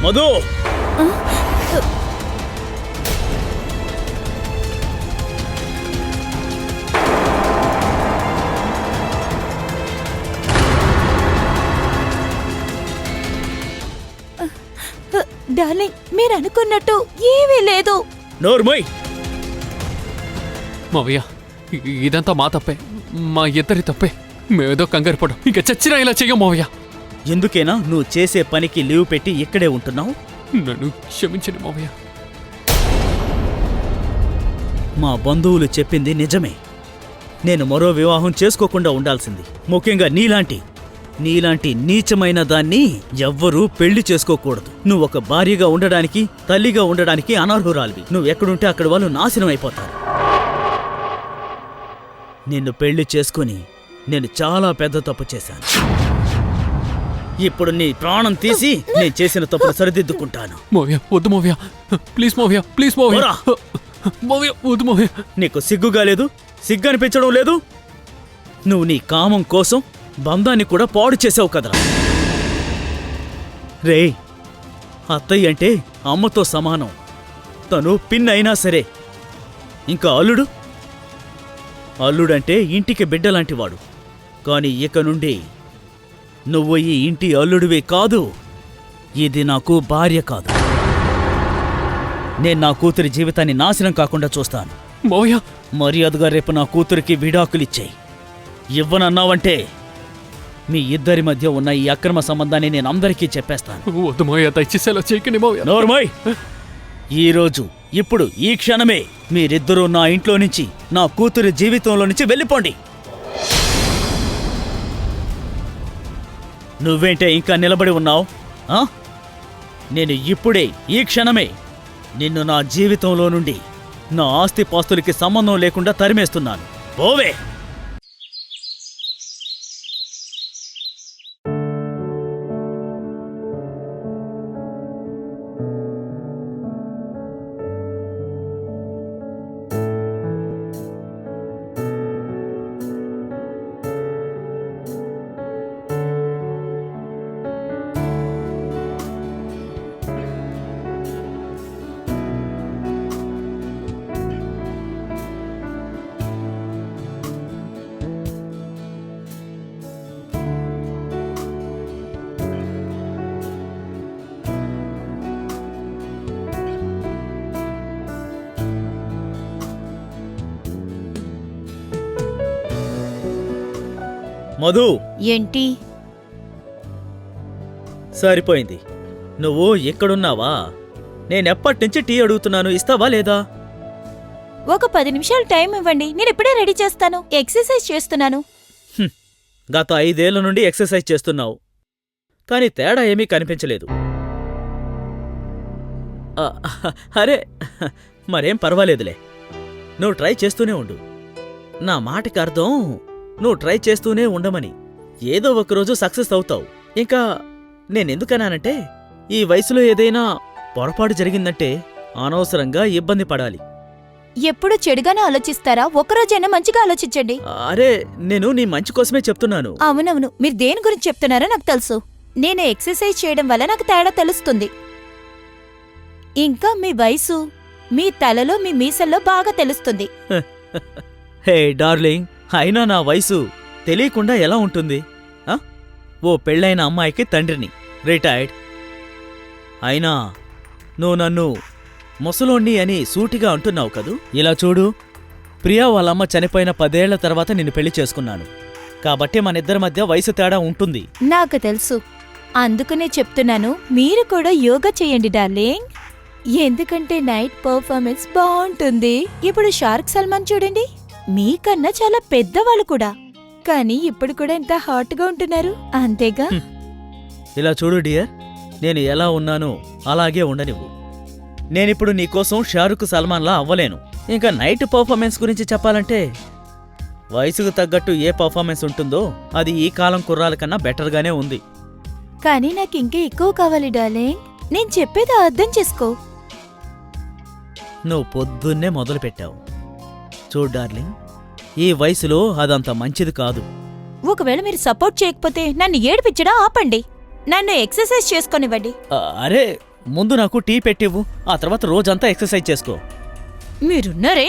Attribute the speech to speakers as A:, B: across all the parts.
A: Madhu
B: darling, మీరు అనుకున్నట్టు ఏమీ లేదు.
A: నోర్మోయ్.
C: మావయ్య, ఇదంతా మా తప్పే, మా ఇద్దరి తప్పే. మేమేదో కంగారు పడం, ఇంకా చచ్చినా ఇలా చెయ్యం మావయ్య.
A: ఎందుకేనా నువ్వు చేసే పనికి లీవ్ పెట్టి ఇక్కడే ఉంటున్నావు?
C: నన్ను క్షమించండి మావయ్య.
A: మా బంధువులు చెప్పింది నిజమే. నేను మరో వివాహం చేసుకోకుండా ఉండాల్సింది. ముఖ్యంగా నీలాంటి నీచమైన దాన్ని ఎవ్వరూ పెళ్లి చేసుకోకూడదు. నువ్వు ఒక భార్యగా ఉండడానికి, తల్లిగా ఉండడానికి అనర్హురాలివి. నువ్వెక్కడుంటే అక్కడ వాళ్ళు నాశనం అయిపోతారు. నిన్ను పెళ్లి చేసుకుని నేను చాలా పెద్ద తప్పు చేశాను. ఇప్పుడు నీ ప్రాణం తీసి నేను చేసిన తప్పును సరిదిద్దుకుంటాను.
C: మావయ్య వద్దు మావయ్య, ప్లీజ్ మావయ్య, ప్లీజ్ మావయ్య. మావయ్య వద్దు మావయ్య.
A: నీకు సిగ్గుగా లేదు? సిగ్గు అనిపించడం లేదు? నువ్వు నీ కామం కోసం బంధాన్ని కూడా పాడు చేసావు కదరా. రేయ్, అత్తయ్య అంటే అమ్మతో సమానం. తను పిన్ అయినా సరే. ఇంకా అల్లుడంటే ఇంటికి బిడ్డలాంటివాడు. కాని ఇక నుండి నువ్వు ఈ ఇంటి అల్లుడివే కాదు. ఇది నాకు భార్య కాదు. నేను నా కూతురి జీవితాన్ని నాశనం కాకుండా చూస్తాను.
C: మావయ్య,
A: మర్యాదగా రేపు నా కూతురికి విడాకులిచ్చేయి. ఇవ్వనన్నావంటే మీ ఇద్దరి మధ్య ఉన్న ఈ అక్రమ సంబంధాన్ని నేను అందరికీ చెప్పేస్తాను.
C: వద్దు మావయ్య, దయచేసి అలా చేయకండి మావయ్య.
A: నోర్మోయ్. ఈరోజు, ఇప్పుడు, ఈ క్షణమే మీరిద్దరూ నా ఇంట్లో నుంచి, నా కూతురి జీవితంలో నుంచి వెళ్ళిపోండి. నువ్వేంటే ఇంకా నిలబడి ఉన్నావు? నేను ఇప్పుడే, ఈ క్షణమే నిన్ను నా జీవితంలో నుండి, నా ఆస్తిపాస్తులకి సంబంధం లేకుండా తరిమేస్తున్నాను. పోవే. మధు.
B: ఏంటి?
A: సరిపోయింది. నువ్వు ఇక్కడున్నావా? నేనెప్పటినుంచి టీ అడుగుతున్నాను, ఇస్తావా లేదా?
B: ఒక 10 నిమిషాలు టైం ఇవ్వండి, నేను ఇప్పుడే రెడీ చేస్తాను. ఎక్సర్సైజ్ చేస్తున్నాను.
A: గత 5 ఏళ్ల నుండి ఎక్సర్సైజ్ చేస్తున్నావు, కానీ తేడా ఏమీ కనిపించలేదు. అరే, మరేం పర్వాలేదులే. నువ్వు ట్రై చేస్తూనే ఉండు. నా మాటకి అర్థం నువ్వు ట్రై చేస్తూనే ఉండమని. ఏదో ఒకరోజు సక్సెస్ అవుతావు. ఇంకా నేనెందుకన్నానంటే, ఈ వయసులో ఏదైనా పొరపాటు జరిగిందంటే అనవసరంగా ఇబ్బంది పడాలి.
B: ఎప్పుడు చెడుగానే ఆలోచిస్తారా? ఒకరోజైనా మంచిగా ఆలోచించండి.
A: అరే, నేను నీ మంచి కోసమే చెప్తున్నాను.
B: అవునవును, మీరు దేని గురించి చెప్తున్నారో నాకు తెలుసు. నేను ఎక్సర్సైజ్ చేయడం వల్ల నాకు తేడా తెలుస్తుంది. ఇంకా మీ వయసు మీ తలలో, మీ మీసల్లో బాగా తెలుస్తుంది.
A: హే డార్లింగ్, అయినా నా వయసు తెలియకుండా ఎలా ఉంటుంది? ఓ పెళ్ళైన అమ్మాయికి తండ్రిని, రిటైర్డ్. అయినా నువ్వు నన్ను ముసలోణ్ణి అని సూటిగా అంటున్నావు కదూ. ఇలా చూడు, ప్రియా వాళ్ళమ్మ చనిపోయిన 10 ఏళ్ల తర్వాత నిన్ను పెళ్లి చేసుకున్నాను. కాబట్టి మనిద్దరి మధ్య వయసు తేడా ఉంటుంది.
B: నాకు తెలుసు, అందుకనే చెప్తున్నాను, మీరు కూడా యోగా చేయండి డార్లింగ్. ఎందుకంటే నైట్ పర్ఫార్మెన్స్ బాగుంటుంది. ఇప్పుడు షారుఖ్ సల్మాన్ చూడండి, మీకన్నా చాలా పెద్దవాళ్ళు కూడా, కానీ ఇప్పుడు కూడా ఎంత హాట్గా ఉంటున్నారు. అంతేగా?
A: ఇలా చూడు డియర్, నేను ఎలా ఉన్నానో అలాగే ఉండనివ్వు. నేనిప్పుడు నీకోసం షారుఖ్ సల్మాన్లా అవ్వలేను. ఇంకా నైట్ పర్ఫార్మెన్స్ గురించి చెప్పాలంటే, వయసుకు తగ్గట్టు ఏ పర్ఫార్మెన్స్ ఉంటుందో అది ఈ కాలం కుర్రాల కన్నా బెటర్గానే ఉంది.
B: కానీ నాకు ఇంకా ఎక్కువ కావాలి డార్లింగ్. నేను చెప్పేది అర్థం చేసుకో.
A: నువ్వు పొద్దున్నే మొదలుపెట్టావు. చూడు డార్లింగ్, ఈ వయసులో అదంత మంచిది కాదు.
B: ఒకవేళ మీరు సపోర్ట్ చేయకపోతే నన్ను ఏడిపించడం ఆపండి. నన్ను ఎక్సర్సైజ్ చేసుకొనివ్వండి.
A: అరే, ముందు నాకు టీ పెట్టివ్వు, ఆ తర్వాత రోజంతా ఎక్సర్సైజ్ చేసుకో.
B: మీరున్నారే.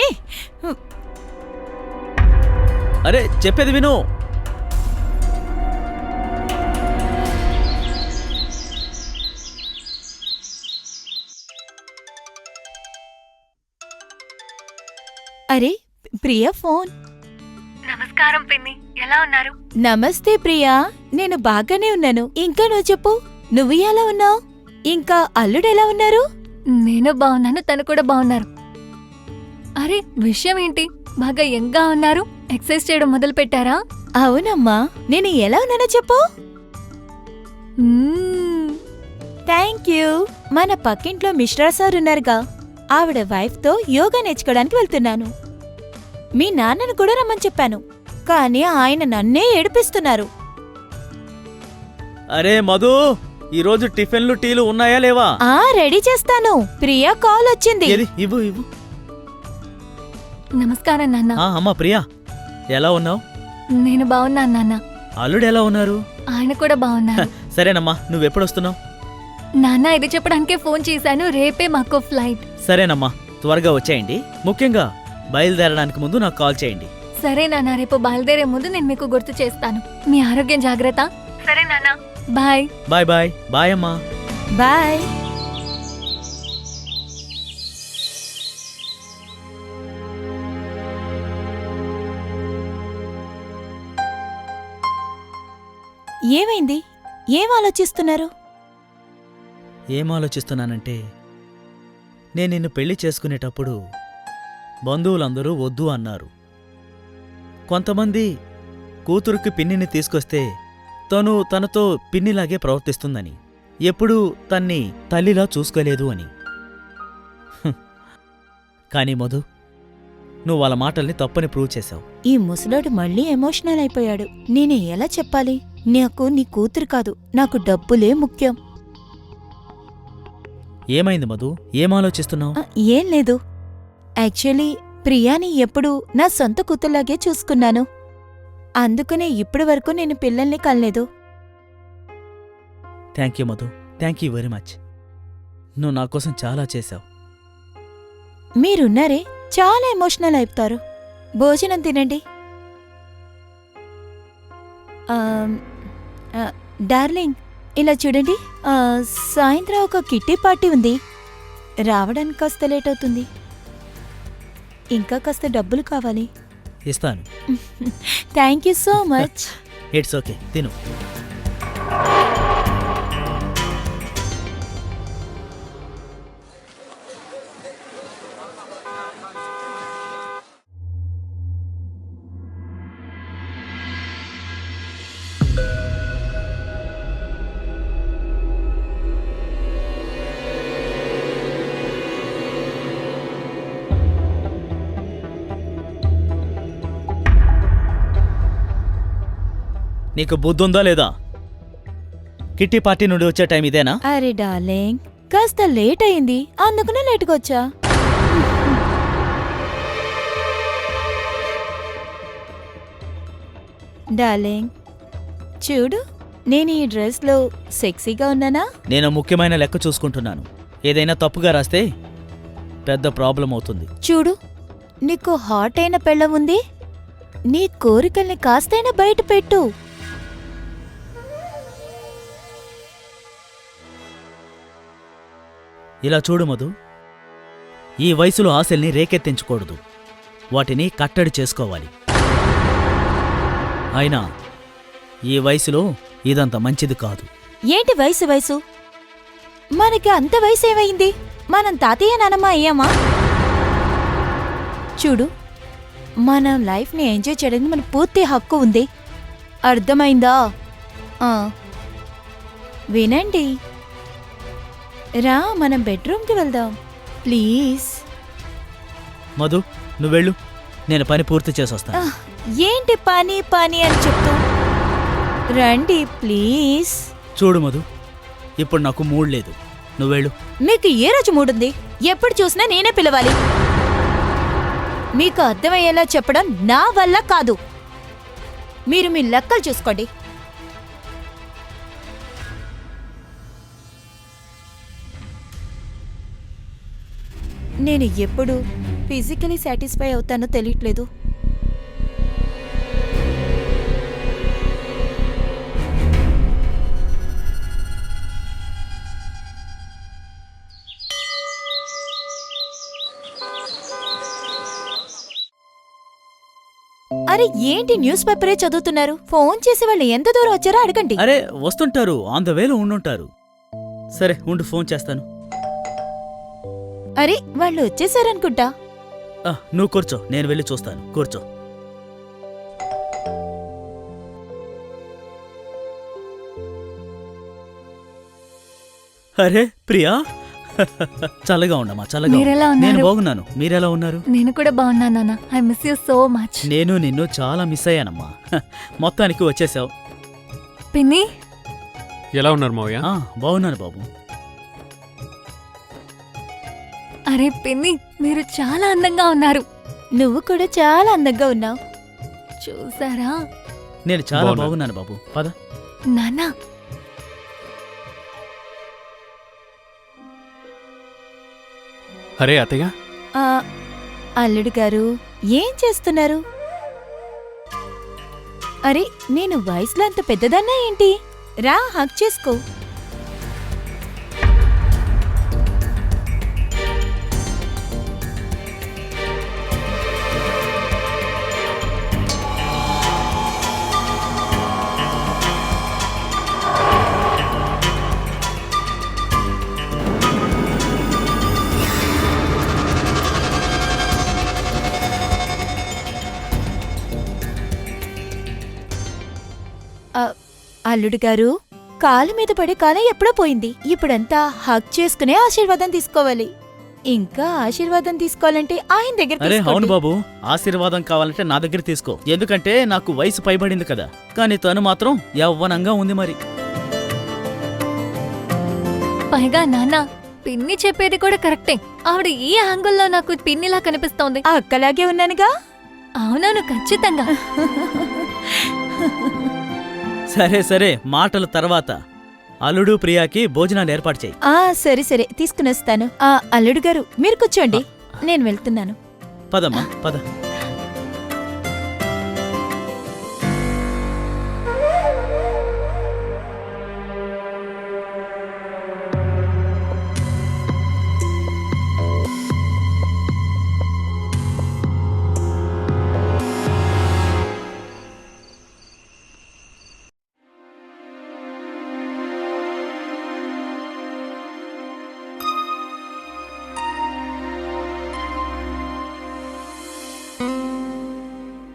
A: అరే చెప్పేది విను.
B: అరే ప్రియా ఫోన్.
D: నమస్కారం పిన్ని, ఎలా ఉన్నారు?
B: నమస్తే ప్రియా, నేను బాగానే ఉన్నాను. ఇంకా నువ్వు చెప్పు, నువ్వు ఎలా ఉన్నావు? ఇంకా అల్లుడు ఎలా ఉన్నారు?
D: నేను బాగున్నాను, తను కూడా బాగున్నారు. అరే విషయం ఏంటి, బాగా యంగ్గా ఉన్నారు, ఎక్సర్సైజ్ చేయడం మొదలు పెట్టారా?
B: అవునమ్మా, నేను ఎలా ఉన్నానో చెప్పు.
D: మ్మ్.
B: Thank you. మన పక్కింట్లో మిశ్రా సార్ ఉన్నారుగా, ఆవిడ వైఫ్తో యోగా నేర్చుకోవడానికి వెళ్తున్నాను. మీ నాన్నను కూడా రమ్మని చెప్పాను, కానీ ఆయన నన్నే ఏడిపిస్తున్నారు.
A: అరే మధు, ఈరోజు టిఫిన్లు టీలు ఉన్నాయా లేవా?
B: రెడీ చేస్తాను. ప్రియా కాల్ వచ్చింది.
A: ఏది ఇవ్వు ఇవ్వు.
D: నమస్కారం నాన్న.
A: అమ్మా ప్రియా, ఎలా ఉన్నావు?
D: నేను బాగున్నాను నాన్న.
A: అల్లుడు ఎలా ఉన్నారు?
D: ఆయన కూడా బాగున్నారు.
A: సరేనమ్మా, నువ్వెప్పుడొస్తున్నావు?
D: నాన్న ఇది చెప్పడానికే ఫోన్ చేశాను, రేపే మాకు ఫ్లైట్.
A: సరేనమ్మా, త్వరగా వచ్చేయండి. ముఖ్యంగా బయలుదేరడానికి ముందు నాకు కాల్ చేయండి.
D: సరే నాన్న, రేపు బయలుదేరే ముందు నేను మీకు గుర్తు చేస్తాను. మీ ఆరోగ్యం జాగ్రత్త. సరే నాన్న, బాయ్.
A: Bye bye. బాయ్ అమ్మా.
B: బాయ్. ఏమైంది? ఏం ఆలోచిస్తున్నారు?
A: ఏం ఆలోచిస్తున్నానంటే, నేను నిన్ను పెళ్లి చేసుకునేటప్పుడు బంధువులందరూ వద్దు అన్నారు. కొంతమంది కూతురుకి పిన్నిని తీసుకొస్తే తను తనతో పిన్నిలాగే ప్రవర్తిస్తుందని, ఎప్పుడూ తన్ని తల్లిలా చూసుకోలేదు అని. కాని మధు, నువ్వు వాళ్ళ మాటల్ని తప్పని ప్రూవ్ చేశావు.
B: ఈ ముసలోడు మళ్ళీ ఎమోషనల్ అయిపోయాడు. నేను ఎలా చెప్పాలి? నాకు నీ కూతురు కాదు, నాకు డబ్బులే ముఖ్యం.
A: ఏమైంది మధు? ఏం ఆలోచిస్తున్నావు?
B: ఏం లేదు. యాక్చువల్లీ ప్రియాని ఎప్పుడూ నా సొంత కూతుర్లాగే చూసుకున్నాను. అందుకనే ఇప్పటి వరకు నేను పిల్లల్ని కనలేదు.
A: Thank you Madhu, thank you very much. నువ్వు నా కోసం చాలా చేశావు.
B: మీరున్నారే, చాలా ఎమోషనల్ అయిపోతారు. భోజనం తినండి. డార్లింగ్, ఇలా చూడండి, సాయంత్రం ఒక కిట్టి పార్టీ ఉంది. రావడానికి కాస్త లేట్ అవుతుంది. ఇంకా కాస్త డబ్బులు కావాలి.
A: ఇస్తాను.
B: Thank you so much.
A: It's okay, తిను. నీకు బుద్ధుందా లేదా? కిట్టి పార్టీ నుండి వచ్చే టైం ఇదేనా?
B: అరే డార్లింగ్, కాస్త లేట్ అయింది, అందుకనే లేటుగా వచ్చా. డార్లింగ్, చూడు, నేను ఈ డ్రెస్లో సెక్సీగా ఉన్నానా?
A: నేను ముఖ్యమైన లెక్క చూసుకుంటున్నాను. ఏదైనా తప్పుగా రాస్తే పెద్ద ప్రాబ్లం అవుతుంది.
B: చూడు, నీకు హాట్ అయిన పెళ్ళం ఉంది. నీ కోరికల్ని కాస్తైనా బయట పెట్టు.
A: ఇలా చూడు మధు, ఈ వయసులో ఆశల్ని రేకెత్తించకూడదు, వాటిని కట్టడి చేసుకోవాలి. అయినా ఈ వయసులో ఇదంత మంచిది కాదు.
B: ఏంటి వయసు వయసు? మనకి అంత వయసు ఏమైంది? మనం తాతయ్య నానమ్మ అయ్యామా? చూడు, మన లైఫ్ని ఎంజాయ్ చేయడానికి మన పూర్తి హక్కు ఉంది. అర్థమైందా? వినండి, రా మనం బెడ్రూమ్కి వెళ్దాం ప్లీజ్.
A: మధు, నువ్వెళ్ళు, నేను పని పూర్తి చేసొస్తాను.
B: ఏంటి పని పని అని చెప్తూ? రండి ప్లీజ్.
A: చూడు మధు, ఇప్పుడు నాకు మూడ్ లేదు, నువ్వెళ్ళు.
B: మీకు ఏ రోజు మూడుంది? ఎప్పుడు చూసినా నేనే పిలవాలి. మీకు అర్థమయ్యేలా చెప్పడం నా వల్ల కాదు. మీరు మీ లెక్కలు చూసుకోండి. నేను ఎప్పుడు ఫిజికలీ సాటిస్ఫై అవుతానో తెలియట్లేదు. అరే ఏంటి న్యూస్ పేపరే చదువుతున్నారు? ఫోన్ చేసి వాళ్ళు ఎంత దూరం వచ్చారో అడగండి.
A: అరే వస్తుంటారు, ఆన్ ద వేలో ఉండుంటారు. సరే ఉండు, ఫోన్ చేస్తాను.
B: అరే వాళ్ళు వచ్చేసారనుకుంటా.
A: నువ్వు కూర్చో, నేను వెళ్ళి చూస్తాను. కూర్చో. అరే ప్రియా, చల్లగా ఉండమ్మా, చల్లగా ఉండు.
D: మీరెలా
A: నేను
D: ఉన్నారు?
A: బాగున్నాను, మీరెలా ఉన్నారు?
D: నేను కూడా బాగున్నాను నాన్న. I miss you so much.
A: నేను నిన్ను చాలా మిస్ అయ్యానమ్మా. మొత్తానికి వచ్చేసావు.
D: పిన్ని,
C: ఎలా ఉన్నారు మావయ్య?
A: బాగున్నాను బాబు.
D: అరే పిన్ని, మీరు చాలా అందంగా ఉన్నారు.
B: నువ్వు కూడా చాలా అందంగా ఉన్నావు.
D: చూసారా?
A: నేను చాలా
C: బాగున్నా.
A: బాగున్నాను బాబు. పద.
D: నాన్న,
C: అరే అత్తయ్య,
B: ఆ, అల్లుడు గారు ఏం చేస్తున్నారు? అరే నేను వయసులో అంత పెద్దదన్నా ఏంటి? రా హక్ చేసుకో. అల్లుడు గారు కాలు మీద పడే కాలం ఎప్పుడో పోయింది. ఇప్పుడంతా హక్ చేసుకునే ఆశీర్వాదం తీసుకోవాలి. ఇంకా ఆశీర్వాదం తీసుకోవాలంటే ఆయన దగ్గర
A: అరే అవును
B: తీసుకోండి.
A: బాబు, ఆశీర్వాదం కావాలంటే నా దగ్గర తీసుకో. ఎందుకంటే నాకు వయసు పైబడింది కదా. కానీ తను మాత్రం యవ్వనంగా ఉంది మరి.
D: పైగా నాన్న, పిన్ని చెప్పేది కూడా కరెక్టే. ఆవిడ ఈ యాంగిల్లో నాకు పిన్నిలా కనిపిస్తోంది.
B: అక్కలాగే ఉన్నానుగా.
D: అవునవును, ఖచ్చితంగా.
A: సరే సరే, మాటల తర్వాత అల్లుడు ప్రియాకి భోజనాలు ఏర్పాటు చేయి.
B: సరే సరే తీసుకునేస్తాను. అల్లుడు గారు మీరు కూర్చోండి, నేను వెళ్తున్నాను.
A: పదమ్మా పద.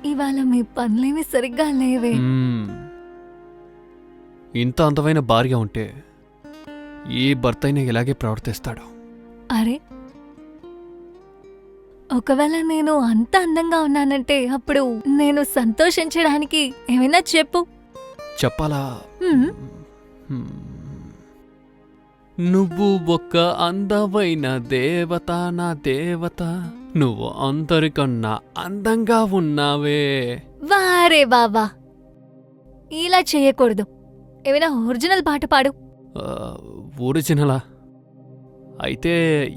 D: ఇవాళ మీ పనులేమి సరిగ్గా లేవే.
C: ఇంత అందమైన భార్య ఉంటే ఏ భర్త అయినా ఇలాగే ప్రవర్తిస్తాడు.
D: అరే, ఒకవేళ నేను అంత అందంగా ఉన్నానంటే అప్పుడు నేను సంతోషించడానికి ఏమైనా చెప్పు.
C: చెప్పాలా?
D: హ్మ్.
C: నువ్వు ఒక్క అందమైన దేవత, నా దేవత, నువ్వు అందరికన్నా అందంగా ఉన్నావే.
D: వారే బాబా, ఇలా చేయకూడదు. ఏమైనా ఒరిజినల్ పాట పాడు.
C: ఒరిజినలా? అయితే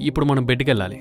C: ఇప్పుడు మనం బెడ్కెళ్ళాలి.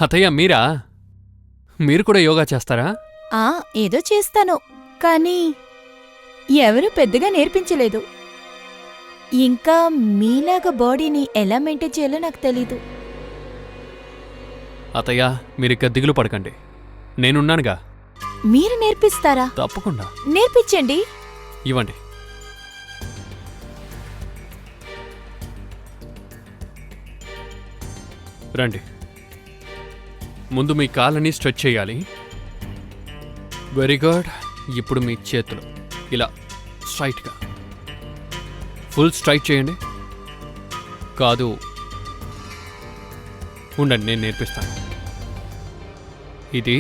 C: అత్తయ్య మీరా? మీరు కూడా యోగా చేస్తారా?
B: ఆ ఏదో చేస్తాను, కానీ ఎవరూ పెద్దగా నేర్పించలేదు. ఇంకా మీలాగా బాడీని ఎలా మెయింటైన్ చేయాలో నాకు తెలీదు.
C: అత్తయ్య మీరిక్క దిగులు పడకండి, నేనున్నానుగా.
B: మీరు నేర్పిస్తారా?
C: తప్పకుండా.
B: నేర్పించండి.
C: ఇవ్వండి. రండి. ముందు మీ కాళ్ళని స్ట్రెచ్ చేయాలి. Very good. ఇప్పుడు మీ చేతులు ఇలా స్ట్రైట్గా ఫుల్ స్ట్రైట్ చేయండి. కాదు, ఉండండి, నేను నేర్పిస్తాను. ఇది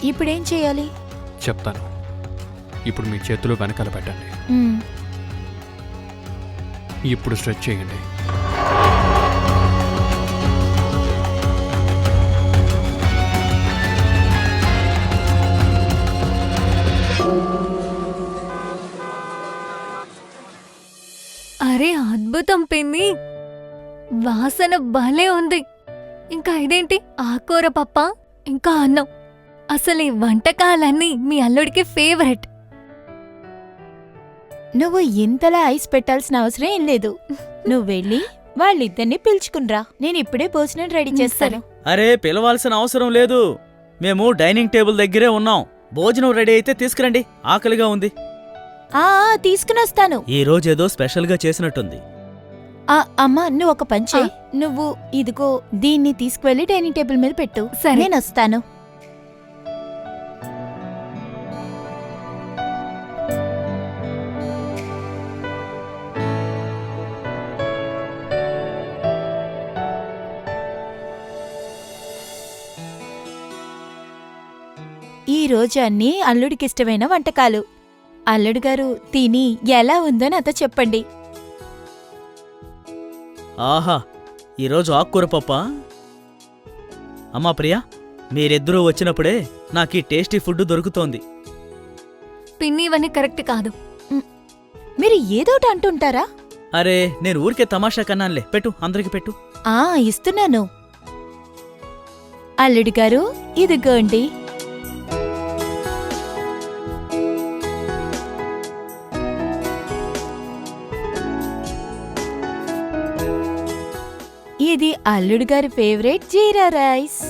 B: ఇప్పుడేం చేయాలి?
C: చెప్తాను. ఇప్పుడు మీ చేతులు వెనకాల పెట్టండి.
B: మ్మ్.
C: ఇప్పుడు స్ట్రెచ్ చేయండి.
D: అరే అద్భుతం పిన్ని, వాసన భలే ఉంది. ఇంకా ఇదేంటి, ఆకుకూర పప్ప ఇంకా అన్నం. అసలు ఈ వంటకాలన్నీ మీ అల్లుడికి ఫేవరెట్.
B: నువ్వు ఇంతలా ఐస్ పెట్టాల్సిన అవసరం ఏం లేదు. నువ్వు వెళ్ళి వాళ్ళిద్దరిని పిలుచుకునిరా. నేను ఇప్పుడే భోజనం రెడీ చేస్తాను.
A: అరే పిలవాల్సిన అవసరం లేదు, మేము డైనింగ్ టేబుల్ దగ్గరే ఉన్నాం. భోజనం రెడీ అయితే తీసుకురండి, ఆకలిగా ఉంది.
B: ఆ తీసుకునొస్తాను.
A: ఈ రోజేదో స్పెషల్గా చేసినట్టుంది.
B: అమ్మా, నువ్వు ఒక పని చెయ్. నువ్వు ఇదిగో దీన్ని తీసుకువెళ్ళి డైనింగ్ టేబుల్ మీద పెట్టు.
D: సరే.
B: నేను వస్తాను. ఈ రోజు అన్నీ అల్లుడికిష్టమైన వంటకాలు. అల్లుడు గారు తిని ఎలా ఉందో నాతో చెప్పండి.
A: ఆహా, ఈరోజు ఆకుకూర పప్ప. అమ్మా ప్రియా, మీరిద్దరూ వచ్చినప్పుడే నాకీ టేస్టీ ఫుడ్ దొరుకుతోంది.
D: పిన్ని ఇవన్నీ కరెక్ట్ కాదు.
B: మీరు ఏదోటి అంటుంటారా?
A: అరే నేను ఊరికే తమాషా కన్నానులే. పెట్టు, అందరికి పెట్టు.
B: ఇస్తున్నాను. అల్లుడు గారు ఇదిగోండి. ఇది అల్లుడు గారి ఫేవరెట్ జీరా రైస్.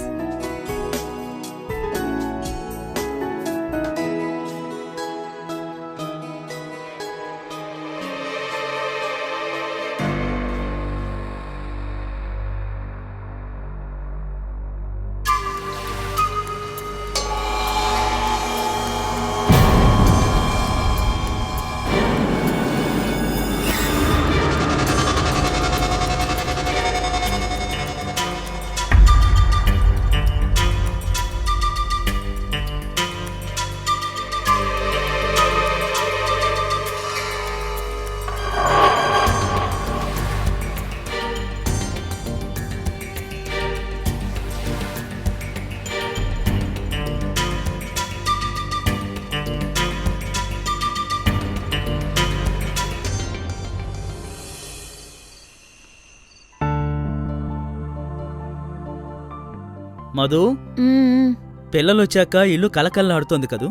A: మధు,
B: మ్మ్.
A: పిల్లలొచ్చాక ఇల్లు కలకల్లాడుతోంది కదూ.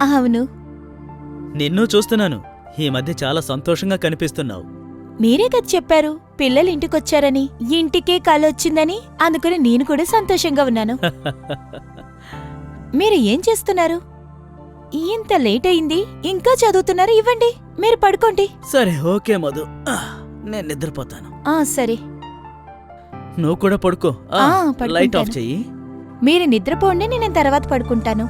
B: అవును,
A: నిన్ను చూస్తున్నాను. ఈ మధ్య చాలా సంతోషంగా కనిపిస్తున్నావు.
B: మీరే కదా చెప్పారు పిల్లలు ఇంటికొచ్చారని, ఇంటికే కలొచ్చిందని. అందుకని నేను కూడా సంతోషంగా ఉన్నాను. మీరు ఏం చేస్తున్నారు? ఇంత లేట్ అయింది, ఇంకా చదువుతున్నారు. ఇవ్వండి, మీరు పడుకోండి.
A: సరే, ఓకే మధు. నేను నిద్రపోతాను.
B: సరే.
A: నువ్వు కూడా పడుకో.
B: పడుకుంటాను.
A: లైట్ ఆఫ్ చెయ్యి.
B: మీరు నిద్రపోండి, నేను తర్వాత పడుకుంటాను.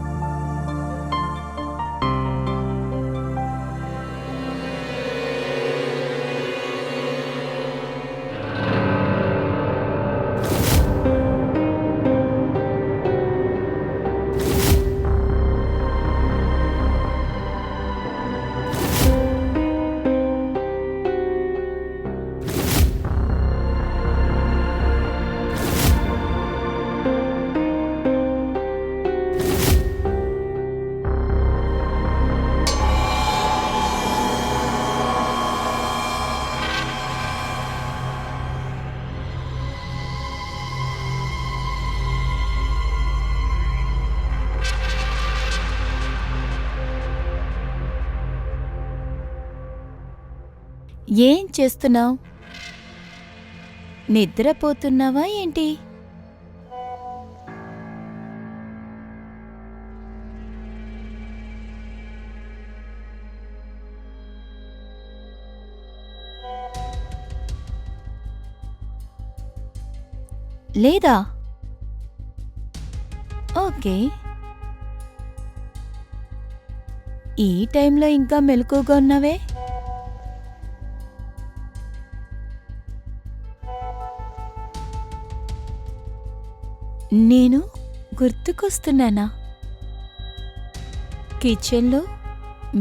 B: ఏం చేస్తున్నావ్? నిద్రపోతున్నావా ఏంటి? లేదా? ఓకే. ఈ టైంలో ఇంకా మెలకువగా ఉన్నావే? నేను గుర్తుకొస్తున్నానా? కిచెన్లో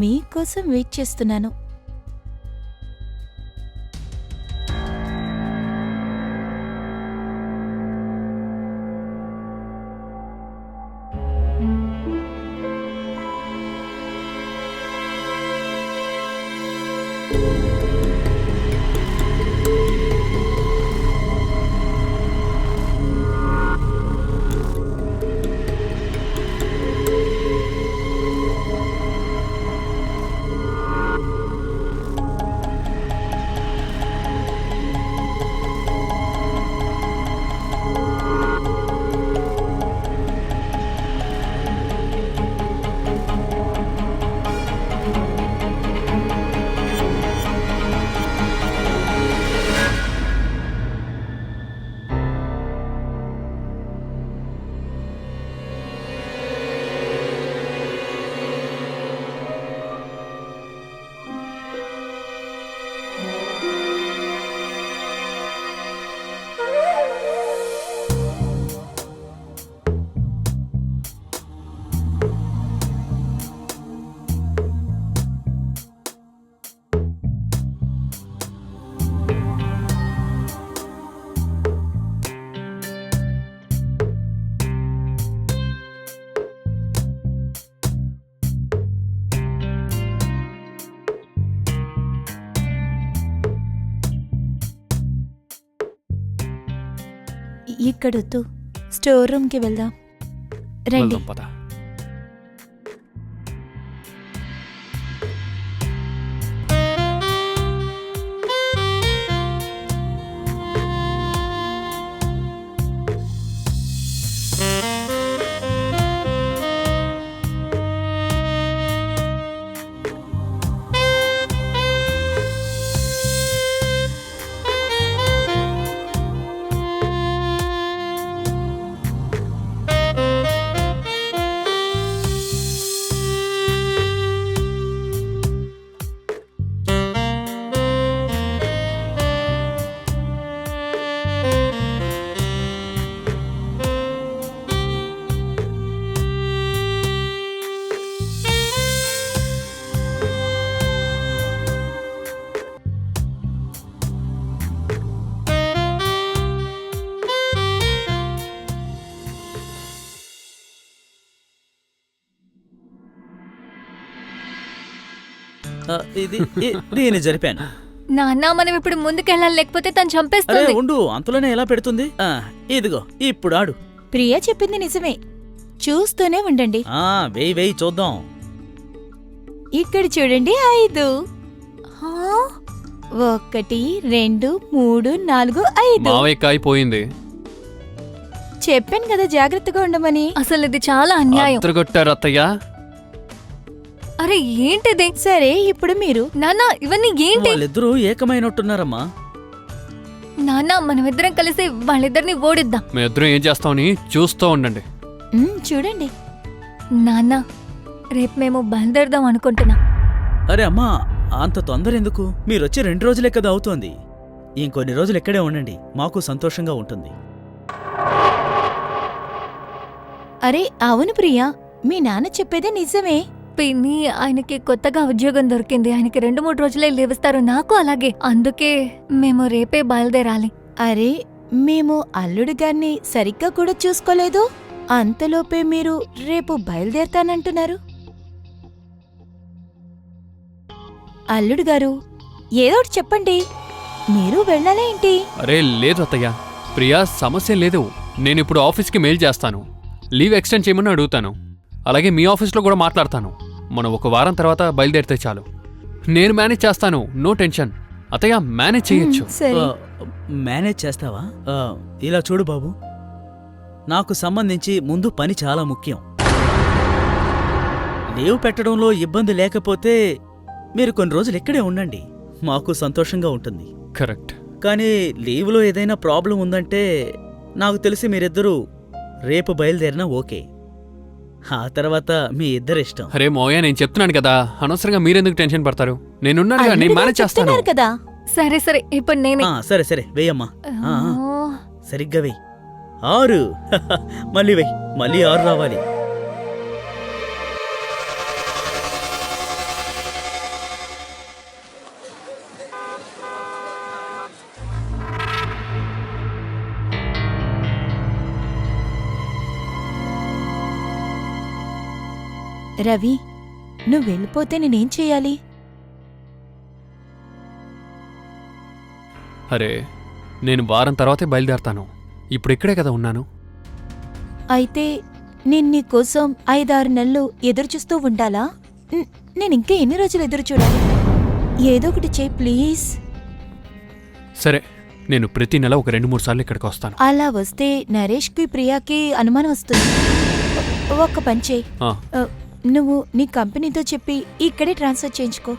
B: మీకోసం వెయిట్ చేస్తున్నాను. ఇక్కడొద్దు, స్టోర్ రూమ్కి వెళ్దాం. రండి.
C: వెళ్దాం పద.
A: దీన్ని జరిపాను.
D: నాన్న, మనం ఇప్పుడు ముందుకెళ్ళాలి, లేకపోతే తను
A: అరే
D: చంపేస్తుంది.
A: ఉండు, అంతలోనే ఎలా పెడుతుంది? ఇదిగో ఇప్పుడు ఆడు.
B: ప్రియా చెప్పింది నిజమే. చూస్తూనే ఉండండి.
A: వేయి వేయి చూద్దాం.
B: ఇక్కడ చూడండి 5. 1 2 3 4 5.
C: మావయ్య కాయ పోయింది.
B: చెప్పాను కదా జాగ్రత్తగా ఉండమని.
D: అసలు ఇది చాలా అన్యాయం.
C: అత్తరగొట్టారు అత్తయ్య.
D: అరే ఏంటిది?
B: సరే ఇప్పుడు మీరు.
D: నాన్న ఇవన్నీ ఏంటి?
A: వాళ్ళిద్దరూ ఏకమైనట్టున్నారమ్మా.
D: నాన్న మనమిద్దరం కలిసి వాళ్ళిద్దరిని ఓడిద్దాం.
C: మేమిద్దరం ఏం చేస్తామని చూస్తూ ఉండండి.
B: చూడండి.
D: నాన్న రేపు మేము బయలుదేరదాం అనుకుంటున్నాం.
A: అరే అమ్మా, అంత తొందర ఎందుకు? మీరొచ్చి 2 రోజులే కదా అవుతోంది. ఇంకొన్ని రోజులు ఇక్కడే ఉండండి, మాకు సంతోషంగా ఉంటుంది.
B: అరే అవును ప్రియా, మీ నాన్న చెప్పేదే నిజమే.
D: పిన్ని ఆయనకి కొత్తగా ఉద్యోగం దొరికింది. ఆయనకి 2-3 రోజులే లేవిస్తారు. నాకు అలాగే. అందుకే మేము రేపే బయలుదేరాలి.
B: అరే మేము అల్లుడు గారిని సరిగ్గా కూడా చూసుకోలేదు. అంతలోపే మీరు రేపు బయలుదేరతానంటున్నారు. అల్లుడు గారు ఏదోటి చెప్పండి, మీరు వెళ్ళాలా ఏంటి?
C: అరే లేదు అత్తయ్య, ప్రియా సమస్య లేదు. నేనిప్పుడు ఆఫీస్కి మెయిల్ చేస్తాను, లీవ్ ఎక్స్టెండ్ చేయమని అడుగుతాను. అలాగే మీ ఆఫీస్లో కూడా మాట్లాడతాను. మనం 1 వారం తర్వాత బయలుదేరితే చాలు. నేను మేనేజ్ చేస్తాను, నో టెన్షన్. అత్తయ్య మేనేజ్ చేయొచ్చు.
B: సరే.
A: మేనేజ్ చేస్తావా? ఇలా చూడు బాబు, నాకు సంబంధించి ముందు పని చాలా ముఖ్యం. లీవ్ పెట్టడంలో ఇబ్బంది లేకపోతే మీరు కొన్ని రోజులు ఇక్కడే ఉండండి, మాకు సంతోషంగా ఉంటుంది.
C: కరెక్ట్.
A: కానీ లీవ్లో ఏదైనా ప్రాబ్లం ఉందంటే నాకు తెలిసి మీరిద్దరూ రేపు బయలుదేరినా ఓకే. ఆ తర్వాత మీ ఇద్దరిష్టం.
C: అరే మోయా, నేను చెప్తున్నాను కదా, అనవసరంగా మీరెందుకు టెన్షన్ పడతారు? నేనున్నాను, నేను
B: అల్లుడు
C: మేనేజ్
B: గారు
C: చేస్తాను.
B: చెప్తున్నారు కదా.
D: సరే సరే ఇప్పుడు నేనే.
A: సరే సరే వేయమ్మా.
D: ఓ,
A: సరిగ్గా వెయ్యి. 6. మళ్ళీ వెయ్యి, మళ్ళీ 6 రావాలి.
B: రవి, నువ్వు వెళ్ళిపోతే నేనేం చెయ్యాలి?
C: అరే నేను వారం తర్వాతే బయలుదేరతాను. ఇప్పుడు ఇక్కడే కదా ఉన్నాను.
B: అయితే నేను నీకోసం 5-6 నెలలు ఎదురుచూస్తూ ఉండాలా? నేనింకా ఎన్ని రోజులు ఎదురు చూడాలి? ఏదో ఒకటి చెయ్యి ప్లీజ్.
C: సరే, నేను ప్రతి నెల ఒక 2-3 సార్లు ఇక్కడికి వస్తాను.
B: అలా వస్తే నరేష్కి ప్రియాకి అనుమానం వస్తుంది. ఒక్క పని చెయ్యి, నువ్వు నీ కంపెనీతో చెప్పి ఇక్కడే ట్రాన్స్ఫర్ చేయించుకో.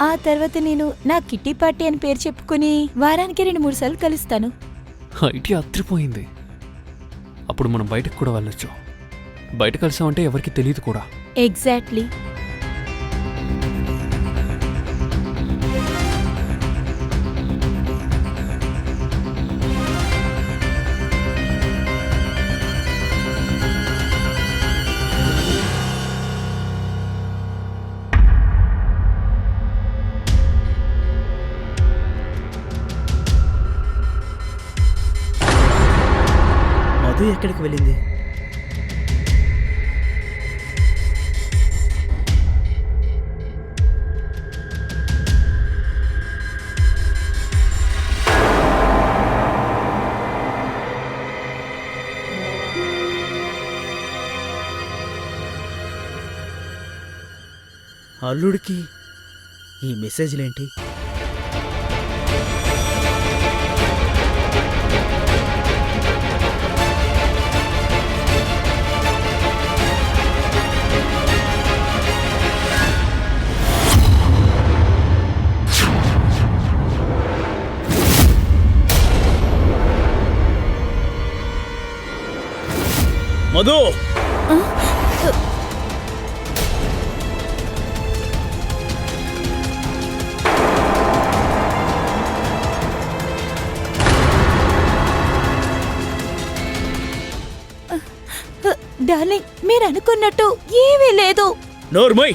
B: ఆ తర్వాత నేను నా కిట్టి పార్టీ అని పేరు చెప్పుకుని వారానికి 2-3 సార్లు కలుస్తాను.
C: ఐటీ అత్రిపోయింది. అప్పుడు మనం బయటకు కూడా వెళ్ళొచ్చు. బయట కలిసామంటే ఎవరికి తెలియదు కూడా.
B: ఎగ్జాక్ట్లీ.
A: మధు ఎక్కడికి వెళ్ళింది? అల్లుడికి ఈ మెసేజ్లేంటి? మధు,
B: డార్లింగ్, మీరు అనుకున్నట్టు ఏమీ లేదు.
A: నోర్మోయ్.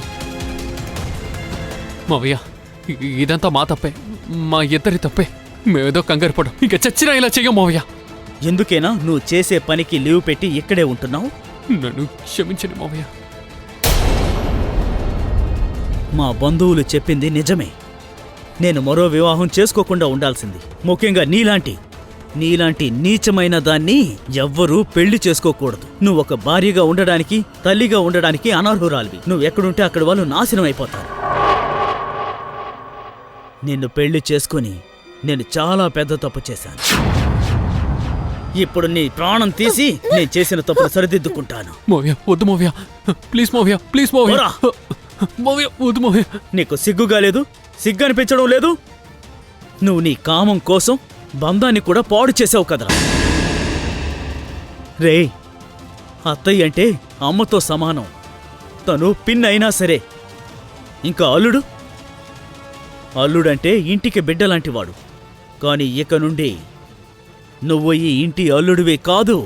C: మావయ్య, ఇదంతా మా తప్పే, మా ఇద్దరి తప్పే. మేమేదో కంగారు పడం, ఇక చచ్చినా ఇలా చెయ్యం మావయ్య.
A: ఎందుకేనా నువ్వు చేసే పనికి లీవ్ పెట్టి ఇక్కడే ఉంటున్నావు?
C: నన్ను క్షమించండి మావయ్య.
A: మా బంధువులు చెప్పింది నిజమే. నేను మరో వివాహం చేసుకోకుండా ఉండాల్సింది, ముఖ్యంగా నీలాంటి నీలాంటి నీచమైన దాన్ని ఎవ్వరూ పెళ్లి చేసుకోకూడదు. నువ్వు ఒక భార్యగా ఉండడానికి, తల్లిగా ఉండడానికి అనర్హురాలివి. నువ్వెక్కడుంటే అక్కడ వాళ్ళు నాశనం అయిపోతారు. నిన్ను పెళ్లి చేసుకుని నేను చాలా పెద్ద తప్పు చేశాను. ఇప్పుడు నీ ప్రాణం తీసి నేను చేసిన తప్పును సరిదిద్దుకుంటాను.
C: మోవ్య వద్దు మోవ్య, ప్లీజ్ మోవ్య, ప్లీజ్ మోవ్య.
A: పోరా.
C: మోవ్య వద్దు మోవ్య.
A: నీకు సిగ్గుగా లేదు? సిగ్గు అనిపించడం లేదు? నువ్వు నీ కామం కోసం బంధాన్ని కూడా పాడు చేసావు కదరా. రే, అత్తయ్య అంటే అమ్మతో సమానం. తను పిన్ అయినా సరే. ఇంకా అల్లుడంటే ఇంటికి బిడ్డలాంటివాడు. కాని ఇక నుండి నువ్వు ఈ ఇంటి అల్లుడివే కాదు.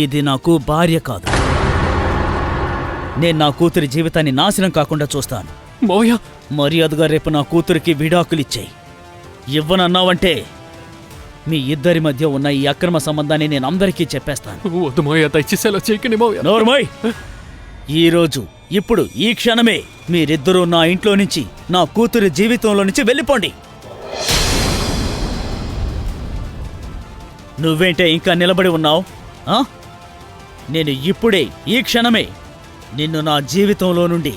A: ఇది నాకు భార్య కాదు. నేను నా కూతురి జీవితాన్ని నాశనం కాకుండా చూస్తాను.
C: మోవ్య
A: మర్యాదగా రేపు నా కూతురికి విడాకులిచ్చేయి. ఇవ్వనన్నావంటే మీ ఇద్దరి మధ్య ఉన్న ఈ అక్రమ సంబంధాన్ని నేను అందరికీ చెప్పేస్తాను.
C: వద్దు మోవ్య, దయచేసేలా చేయకండి మోవ్య.
A: నోర్మోయ్! ఈరోజు ఇప్పుడు ఈ క్షణమే మీరిద్దరూ నా ఇంట్లో నుంచి, నా కూతురి జీవితంలో నుంచి వెళ్ళిపోండి. నువ్వేంటే ఇంకా నిలబడి ఉన్నావు? నేను ఇప్పుడే ఈ క్షణమే నిన్ను నా జీవితంలో నుండి,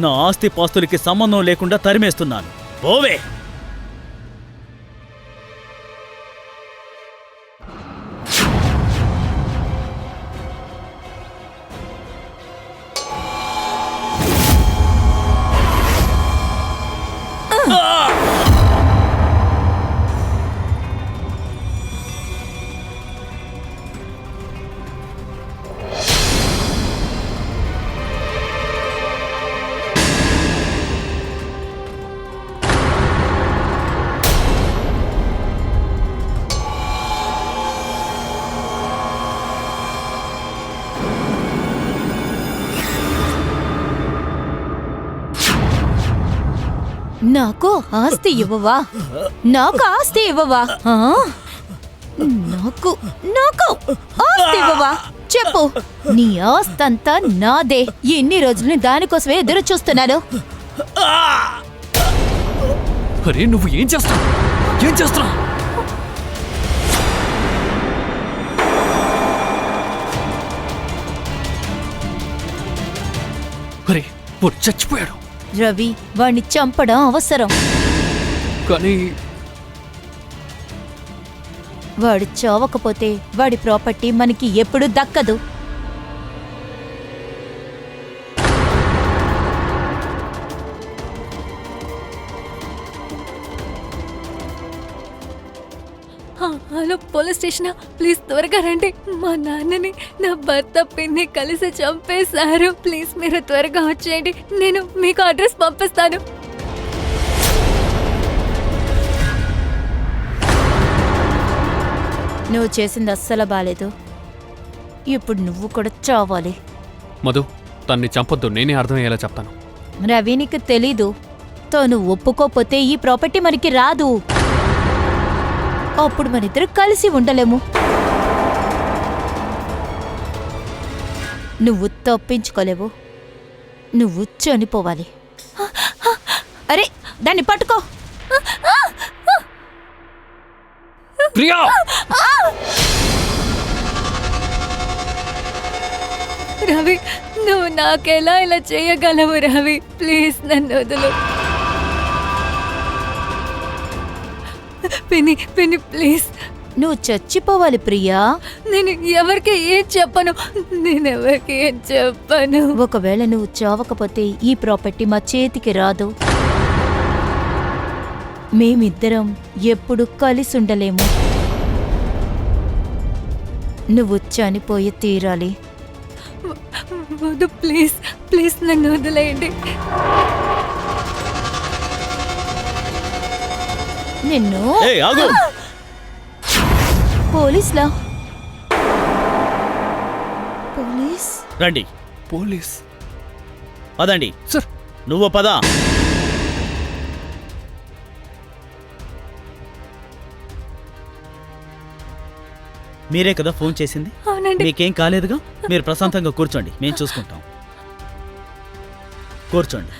A: నా ఆస్తిపాస్తులకి సంబంధం లేకుండా తరిమేస్తున్నాను. పోవే!
B: నాకు ఆస్తి ఇవ్వవా? నాకు ఆస్తి ఇవ్వవా? నాకు నాకు ఆస్తి ఇవ్వవా? చెప్పు. నీ ఆస్తంతా నాదే. ఎన్ని రోజులు దానికోసమే ఎదురు చూస్తున్నాను.
C: అరే నువ్వు ఏం చేస్తావు? ఏం చేస్తున్నావు? అరే వాడు చచ్చిపోయాడు.
B: రవి, వాణ్ణి చంపడం అవసరం.
C: కానీ
B: వాడు చావకపోతే వాడి ప్రాపర్టీ మనకి ఎప్పుడు దక్కదు.
D: Hello, police స్టేషనా? ప్లీజ్ త్వరగా రండి. మా నాన్నని నా భర్త పిన్ని కలిసి చంపేశారు. ప్లీజ్ మీరు త్వరగా వచ్చేయండి. నేను మీకు అడ్రస్ పంపిస్తాను.
B: నువ్వు చేసింది అస్సలు బాలేదు. ఇప్పుడు నువ్వు కూడా చావాలి.
C: మధు, తన్ని చంపొద్దు. నేనే అర్థమయ్యేలా చెప్తాను.
B: రవి, నీకు తెలీదు. తను ఒప్పుకోపోతే ఈ ప్రాపర్టీ మనకి రాదు. అప్పుడు మనిద్దరు కలిసి ఉండలేము. నువ్వు తప్పించుకోలేవు. నువ్వు చనిపోవాలి. అరే, దాన్ని పట్టుకో.
C: ప్రియా!
D: రవి, నువ్వు నాకెలా ఇలా చేయగలవు? రవి, ప్లీజ్ నన్ను వదులు. పిన్ని పిన్ని ప్లీజ్.
B: నువ్వు చచ్చిపోవాలి ప్రియా.
D: నేను ఎవరికి ఏం చెప్పను. నేనెవరికి ఏం చెప్పను.
B: ఒకవేళ నువ్వు చావకపోతే ఈ ప్రాపర్టీ మా చేతికి రాదు. మేమిద్దరం ఎప్పుడు కలిసి ఉండలేము. నువ్వు చనిపోయి తీరాలి.
D: వద్దు, ప్లీజ్ ప్లీజ్ నన్ను వదిలేయండి.
B: నిన్ను
A: ఏయ్, ఆగు!
B: పోలీసులా? పోలీస్?
A: రండి.
C: పోలీస్?
A: పదండి.
C: సార్
A: నువ్వు పద. మీరే కదా ఫోన్ చేసింది?
D: అవునండి.
A: మీకేం కాలేదుగా? మీరు ప్రశాంతంగా కూర్చోండి, మేము చూసుకుంటాం. కూర్చోండి.